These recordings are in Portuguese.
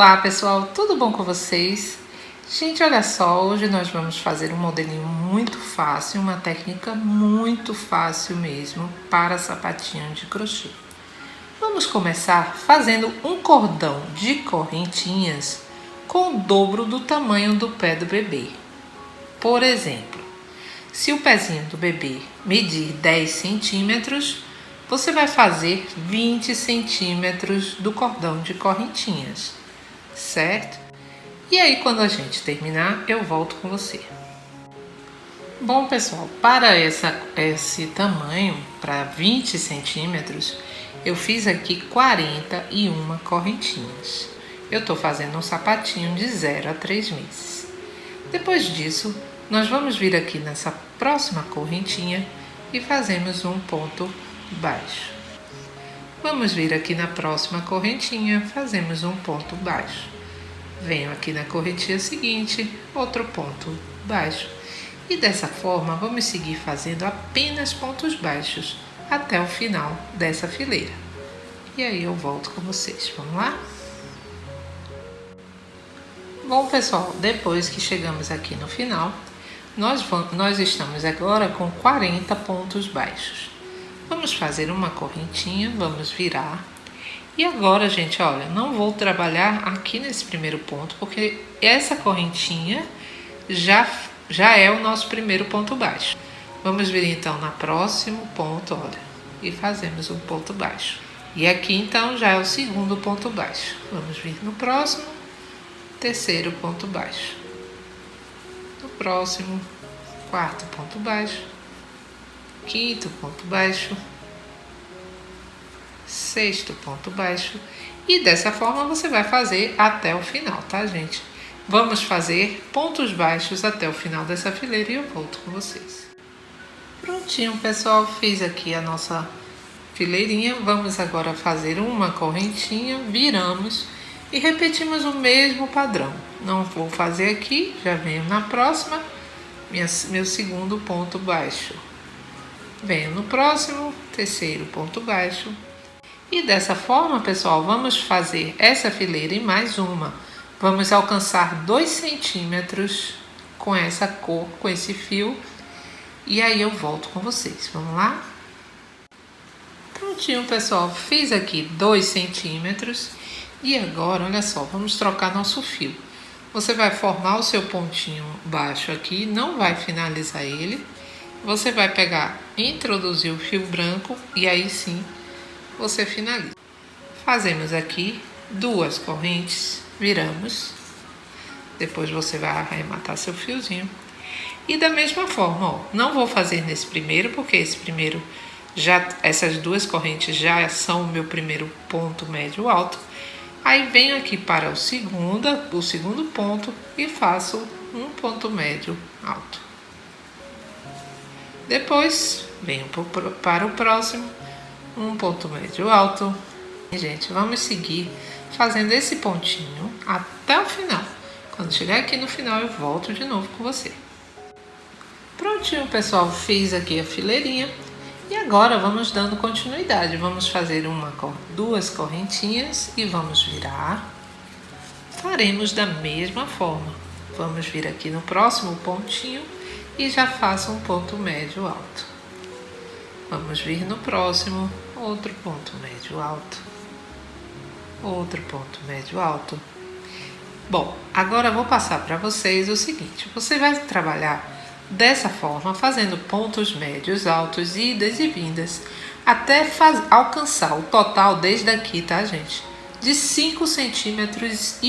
Olá pessoal, tudo bom com vocês? Gente, olha só, hoje nós vamos fazer um modelinho muito fácil, uma técnica muito fácil mesmo para sapatinho de crochê. Vamos começar fazendo um cordão de correntinhas com o dobro do tamanho do pé do bebê. Por exemplo, se o pezinho do bebê medir 10 centímetros, você vai fazer 20 centímetros do cordão de correntinhas, certo? E aí, quando a gente terminar, eu volto com você. Bom, pessoal, para esse tamanho, para 20 centímetros, eu fiz aqui 41 correntinhas. Eu estou fazendo um sapatinho de 0 a 3 meses. Depois disso, nós vamos vir aqui nessa próxima correntinha e fazemos um ponto baixo. Vamos vir aqui na próxima correntinha, fazemos um ponto baixo. Venho aqui na correntinha seguinte, outro ponto baixo. E dessa forma, vamos seguir fazendo apenas pontos baixos até o final dessa fileira. E aí eu volto com vocês, vamos lá? Bom, pessoal, depois que chegamos aqui no final, nós estamos agora com 40 pontos baixos. Vamos fazer uma correntinha, vamos virar. E agora, gente, olha, não vou trabalhar aqui nesse primeiro ponto, porque essa correntinha já é o nosso primeiro ponto baixo. Vamos vir então no próximo ponto, olha, e fazemos um ponto baixo. E aqui então já é o segundo ponto baixo. Vamos vir no próximo, terceiro ponto baixo. No próximo, quarto ponto baixo. Quinto ponto baixo, sexto ponto baixo, e dessa forma você vai fazer até o final, tá, gente? Vamos fazer pontos baixos até o final dessa fileira e eu volto com vocês. Prontinho, pessoal, fiz aqui a nossa fileirinha. Vamos agora fazer uma correntinha, viramos e repetimos o mesmo padrão. Não vou fazer aqui, já venho na próxima, meu segundo ponto baixo. Venho no próximo, terceiro ponto baixo. E dessa forma, pessoal, vamos fazer essa fileira e mais uma. Vamos alcançar 2 centímetros com essa cor, com esse fio. E aí eu volto com vocês. Vamos lá? Prontinho, pessoal. Fiz aqui 2 centímetros. E agora, olha só, vamos trocar nosso fio. Você vai formar o seu pontinho baixo aqui, não vai finalizar ele. Você vai pegar, introduzir o fio branco e aí sim você finaliza. Fazemos aqui 2 correntes, viramos. Depois você vai arrematar seu fiozinho. E da mesma forma, ó, não vou fazer nesse primeiro, porque esse primeiro essas 2 correntes já são o meu primeiro ponto médio alto. Aí venho aqui para o segundo ponto e faço um ponto médio alto. Depois, venho para o próximo, um ponto médio alto. E, gente, vamos seguir fazendo esse pontinho até o final. Quando chegar aqui no final, eu volto de novo com você. Prontinho, pessoal, fiz aqui a fileirinha. E agora vamos dando continuidade. Vamos fazer 2 correntinhas e vamos virar. Faremos da mesma forma. Vamos vir aqui no próximo pontinho e já faço um ponto médio alto. Vamos vir no próximo, outro ponto médio alto, outro ponto médio alto. Bom, agora eu vou passar para vocês o seguinte: você vai trabalhar dessa forma, fazendo pontos médios altos, idas e vindas, até alcançar o total desde aqui, tá, gente? De 5,5 centímetros.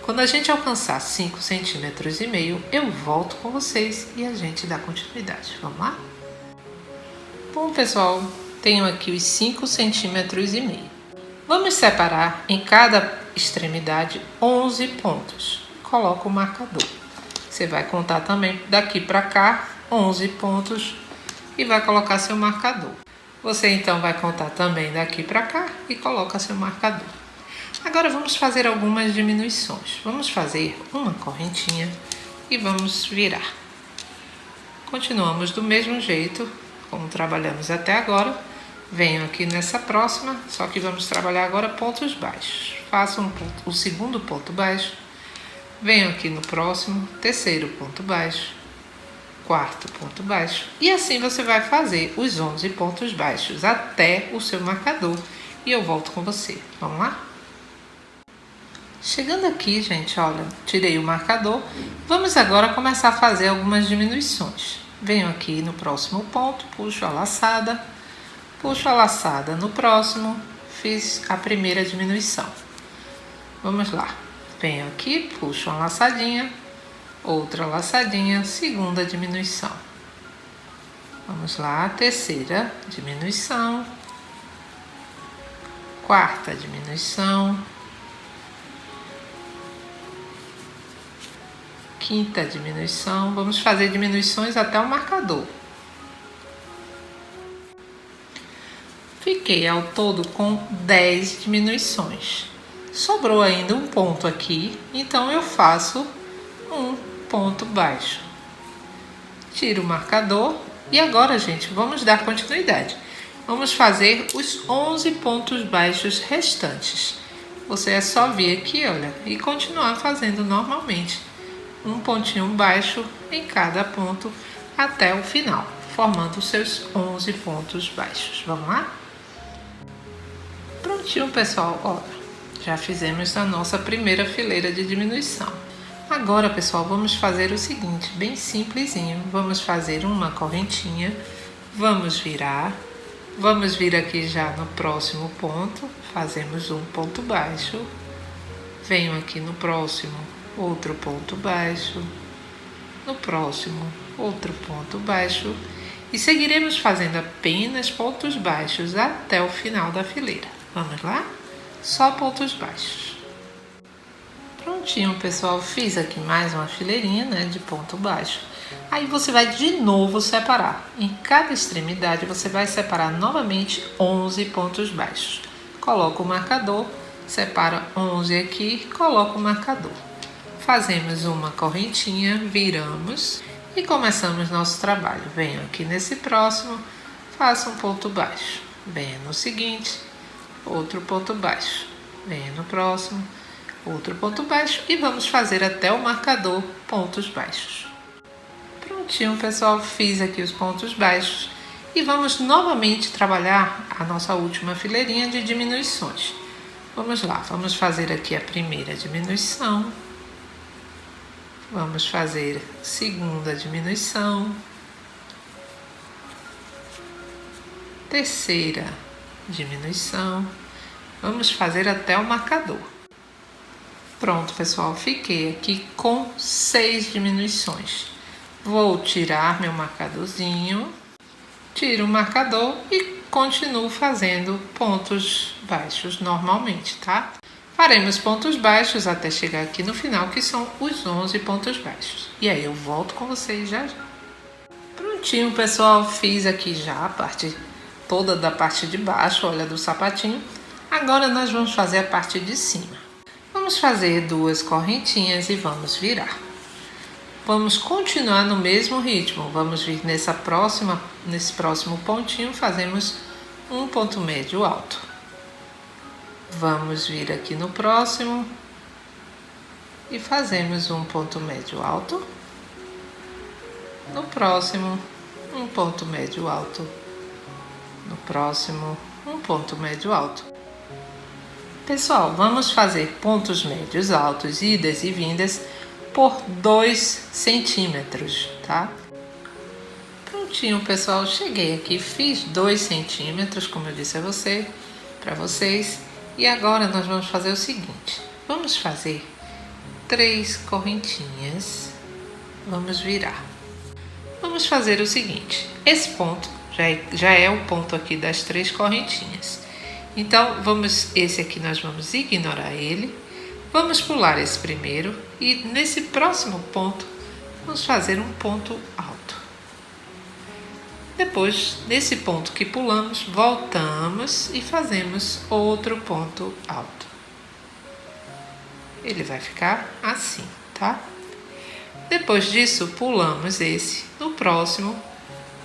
Quando a gente alcançar 5,5 centímetros, eu volto com vocês e a gente dá continuidade. Vamos lá? Bom, pessoal, tenho aqui os 5,5 centímetros. Vamos separar em cada extremidade 11 pontos. Coloca o marcador. Você vai contar também daqui para cá 11 pontos e vai colocar seu marcador. Você então vai contar também daqui para cá e coloca seu marcador. Agora vamos fazer algumas diminuições. Vamos fazer uma correntinha e vamos virar. Continuamos do mesmo jeito, como trabalhamos até agora. Venho aqui nessa próxima, só que vamos trabalhar agora pontos baixos. Faço o segundo ponto baixo, venho aqui no próximo, terceiro ponto baixo, quarto ponto baixo, e assim você vai fazer os 11 pontos baixos até o seu marcador, e eu volto com você. Vamos lá? Chegando aqui, gente, olha, tirei o marcador, vamos agora começar a fazer algumas diminuições. Venho aqui no próximo ponto, puxo a laçada no próximo, fiz a primeira diminuição. Vamos lá, venho aqui, puxo uma laçadinha, outra laçadinha, segunda diminuição. Vamos lá, terceira diminuição, quarta diminuição, quinta diminuição. Vamos fazer diminuições até o marcador. Fiquei ao todo com 10 diminuições. Sobrou ainda um ponto aqui, então eu faço um ponto baixo. Tiro o marcador e agora, gente, vamos dar continuidade. Vamos fazer os 11 pontos baixos restantes. Você é só vir aqui, olha, e continuar fazendo normalmente. Um pontinho baixo em cada ponto até o final, formando os seus 11 pontos baixos. Vamos lá? Prontinho, pessoal, olha, já fizemos a nossa primeira fileira de diminuição. Agora, pessoal, vamos fazer o seguinte, bem simplesinho. Vamos fazer uma correntinha, vamos virar, vamos vir aqui já no próximo ponto, fazemos um ponto baixo, venho aqui no próximo, outro ponto baixo, no próximo, outro ponto baixo, e seguiremos fazendo apenas pontos baixos até o final da fileira. Vamos lá? Só pontos baixos. Prontinho, pessoal, fiz aqui mais uma fileirinha, né, de ponto baixo. Aí você vai de novo separar. Em cada extremidade você vai separar novamente 11 pontos baixos. Coloca o marcador, separa 11 aqui, coloca o marcador. Fazemos uma correntinha, viramos e começamos nosso trabalho. Venho aqui nesse próximo, faço um ponto baixo. Venho no seguinte, outro ponto baixo. Venho no próximo, outro ponto baixo e vamos fazer até o marcador pontos baixos. Prontinho, pessoal, fiz aqui os pontos baixos e vamos novamente trabalhar a nossa última fileirinha de diminuições. Vamos lá, vamos fazer aqui a primeira diminuição, vamos fazer a segunda diminuição, terceira diminuição, vamos fazer até o marcador. Pronto, pessoal, fiquei aqui com 6 diminuições. Vou tirar meu marcadorzinho, tiro o marcador e continuo fazendo pontos baixos normalmente, tá? Faremos pontos baixos até chegar aqui no final, que são os 11 pontos baixos. E aí eu volto com vocês já já. Prontinho, pessoal, fiz aqui já a parte toda da parte de baixo, olha, do sapatinho. Agora nós vamos fazer a parte de cima. Vamos fazer 2 correntinhas e vamos virar. Vamos continuar no mesmo ritmo. Vamos vir nesse próximo pontinho, fazemos um ponto médio alto. Vamos vir aqui no próximo e fazemos um ponto médio alto. No próximo, um ponto médio alto. No próximo, um ponto médio alto. Pessoal, vamos fazer pontos médios altos, idas e vindas, por 2 centímetros, tá? Prontinho, pessoal, cheguei aqui, fiz 2 centímetros, como eu disse para vocês, e agora nós vamos fazer o seguinte, vamos fazer 3 correntinhas, vamos virar. Vamos fazer o seguinte, esse ponto já é o ponto aqui das 3 correntinhas. Então, esse aqui nós vamos ignorar ele, vamos pular esse primeiro e nesse próximo ponto vamos fazer um ponto alto. Depois, nesse ponto que pulamos, voltamos e fazemos outro ponto alto. Ele vai ficar assim, tá? Depois disso, pulamos esse, no próximo,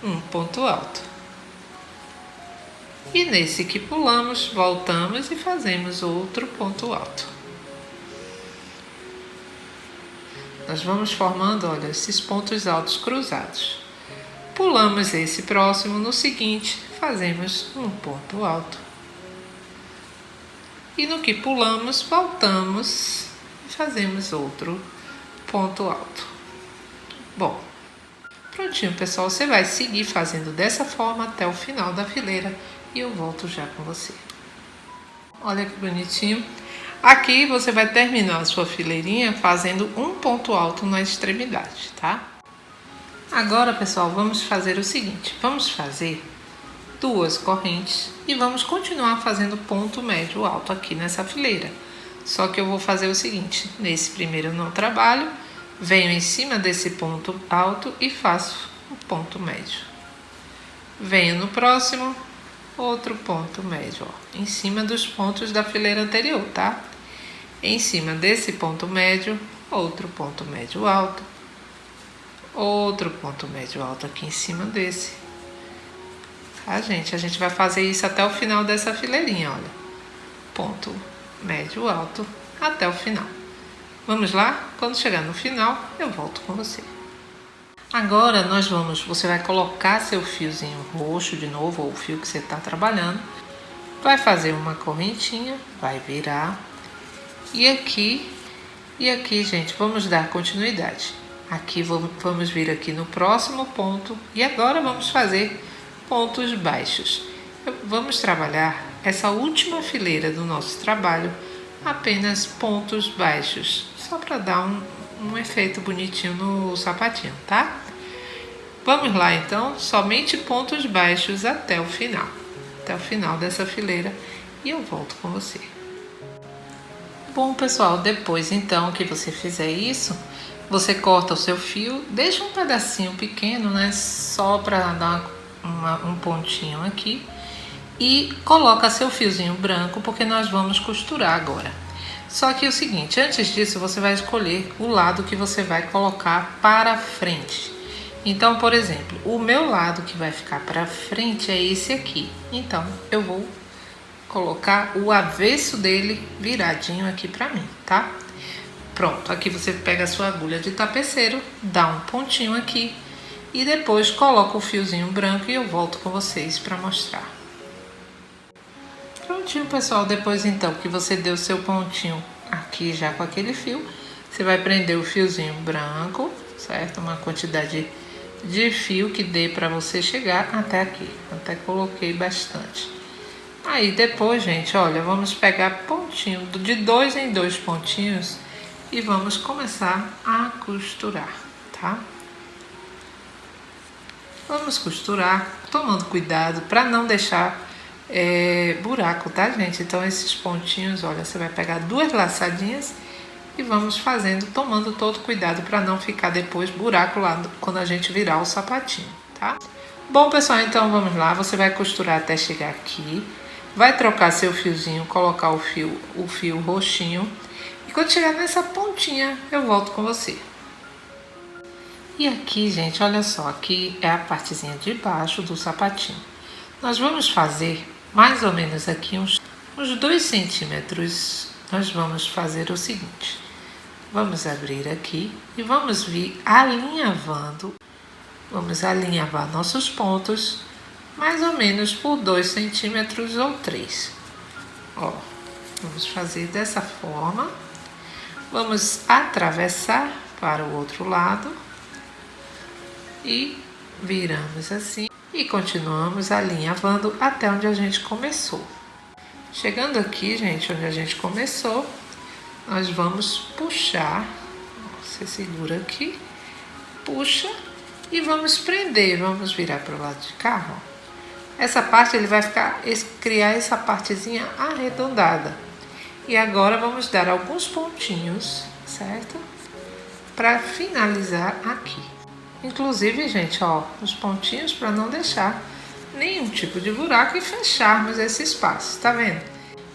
um ponto alto. E nesse que pulamos, voltamos e fazemos outro ponto alto. Nós vamos formando, olha, esses pontos altos cruzados. Pulamos esse próximo, no seguinte, fazemos um ponto alto. E no que pulamos, voltamos e fazemos outro ponto alto. Bom, prontinho, pessoal, você vai seguir fazendo dessa forma até o final da fileira e eu volto já com você. Olha que bonitinho. Aqui você vai terminar a sua fileirinha fazendo um ponto alto na extremidade, tá? Agora, pessoal, vamos fazer o seguinte. Vamos fazer 2 correntes e vamos continuar fazendo ponto médio alto aqui nessa fileira. Só que eu vou fazer o seguinte. Nesse primeiro eu não trabalho. Venho em cima desse ponto alto e faço o ponto médio. Venho no próximo, outro ponto médio, ó, em cima dos pontos da fileira anterior, tá? Em cima desse ponto médio, outro ponto médio alto, outro ponto médio alto aqui em cima desse. Tá, gente? A gente vai fazer isso até o final dessa fileirinha, olha. Ponto médio alto até o final. Vamos lá? Quando chegar no final, eu volto com você. Agora você vai colocar seu fiozinho roxo de novo, ou o fio que você está trabalhando. Vai fazer uma correntinha, vai virar. E aqui, gente, vamos dar continuidade. Aqui vamos vir aqui no próximo ponto. E agora vamos fazer pontos baixos. Vamos trabalhar essa última fileira do nosso trabalho, apenas pontos baixos. Só para dar um efeito bonitinho no sapatinho, tá? Vamos lá então, somente pontos baixos até o final dessa fileira e eu volto com você. Bom, pessoal, depois então que você fizer isso, você corta o seu fio, deixa um pedacinho pequeno, né, só para dar um pontinho aqui e coloca seu fiozinho branco porque nós vamos costurar agora. Só que é o seguinte, antes disso você vai escolher o lado que você vai colocar para frente. Então, por exemplo, o meu lado que vai ficar para frente é esse aqui. Então, eu vou colocar o avesso dele viradinho aqui para mim, tá? Pronto, aqui você pega a sua agulha de tapeceiro, dá um pontinho aqui e depois coloca o fiozinho branco e eu volto com vocês para mostrar. Prontinho, pessoal, depois então que você deu seu pontinho aqui já com aquele fio, você vai prender o fiozinho branco, certo? Uma quantidade de fio que dê para você chegar até aqui. Até coloquei bastante. Aí depois, gente, olha, vamos pegar pontinho, de 2 em 2 pontinhos e vamos começar a costurar, tá? Vamos costurar, tomando cuidado para não deixar buraco, tá, gente? Então esses pontinhos, olha, você vai pegar 2 laçadinhas e vamos fazendo, tomando todo cuidado para não ficar depois buraco lá quando a gente virar o sapatinho, tá? Bom, pessoal, então vamos lá, você vai costurar até chegar aqui, vai trocar seu fiozinho, colocar o fio roxinho e quando chegar nessa pontinha eu volto com você. E aqui, gente, olha só, aqui é a partezinha de baixo do sapatinho. Nós vamos fazer mais ou menos aqui uns 2 centímetros. Nós vamos fazer o seguinte. Vamos abrir aqui e vamos vir alinhavando. Vamos alinhavar nossos pontos mais ou menos por 2 centímetros ou 3. Ó, vamos fazer dessa forma. Vamos atravessar para o outro lado e viramos assim. E continuamos alinhavando até onde a gente começou. Chegando aqui, gente, onde a gente começou, nós vamos puxar. Você segura aqui, puxa e vamos prender. Vamos virar para o lado de cá, ó. Essa parte ele vai criar essa partezinha arredondada. E agora vamos dar alguns pontinhos, certo? Para finalizar aqui. Inclusive, gente, ó, os pontinhos para não deixar nenhum tipo de buraco e fecharmos esse espaço, tá vendo?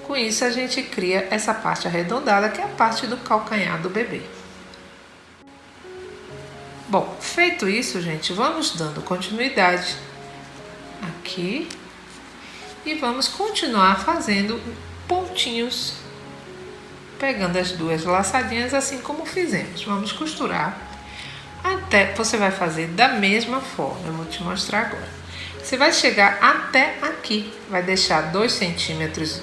Com isso a gente cria essa parte arredondada que é a parte do calcanhar do bebê. Bom, feito isso, gente, vamos dando continuidade aqui E vamos continuar fazendo pontinhos, pegando as duas laçadinhas assim como fizemos. Vamos costurar até, você vai fazer da mesma forma, eu vou te mostrar agora. Você vai chegar até aqui, vai deixar 2,5 centímetros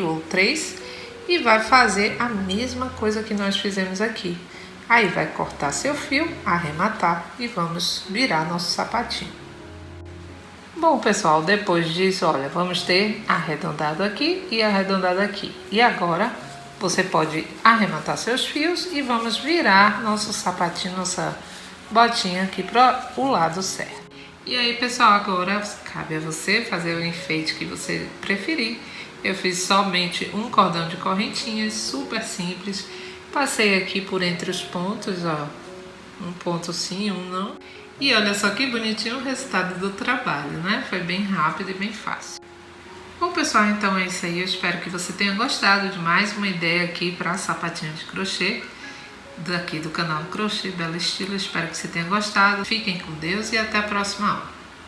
ou 3 e vai fazer a mesma coisa que nós fizemos aqui. Aí vai cortar seu fio, arrematar e vamos virar nosso sapatinho. Bom, pessoal, depois disso, olha, vamos ter arredondado aqui e arredondado aqui. E agora você pode arrematar seus fios e vamos virar nosso sapatinho, nossa botinha aqui para o lado certo. E aí, pessoal, agora cabe a você fazer o enfeite que você preferir. Eu fiz somente um cordão de correntinhas, super simples. Passei aqui por entre os pontos, ó, um ponto sim, um não. E olha só que bonitinho o resultado do trabalho, né? Foi bem rápido e bem fácil. Bom, pessoal, então é isso aí. Eu espero que você tenha gostado de mais uma ideia aqui para sapatinho de crochê. Daqui do canal Crochê Belo Estilo. Espero que você tenha gostado. Fiquem com Deus e até a próxima aula.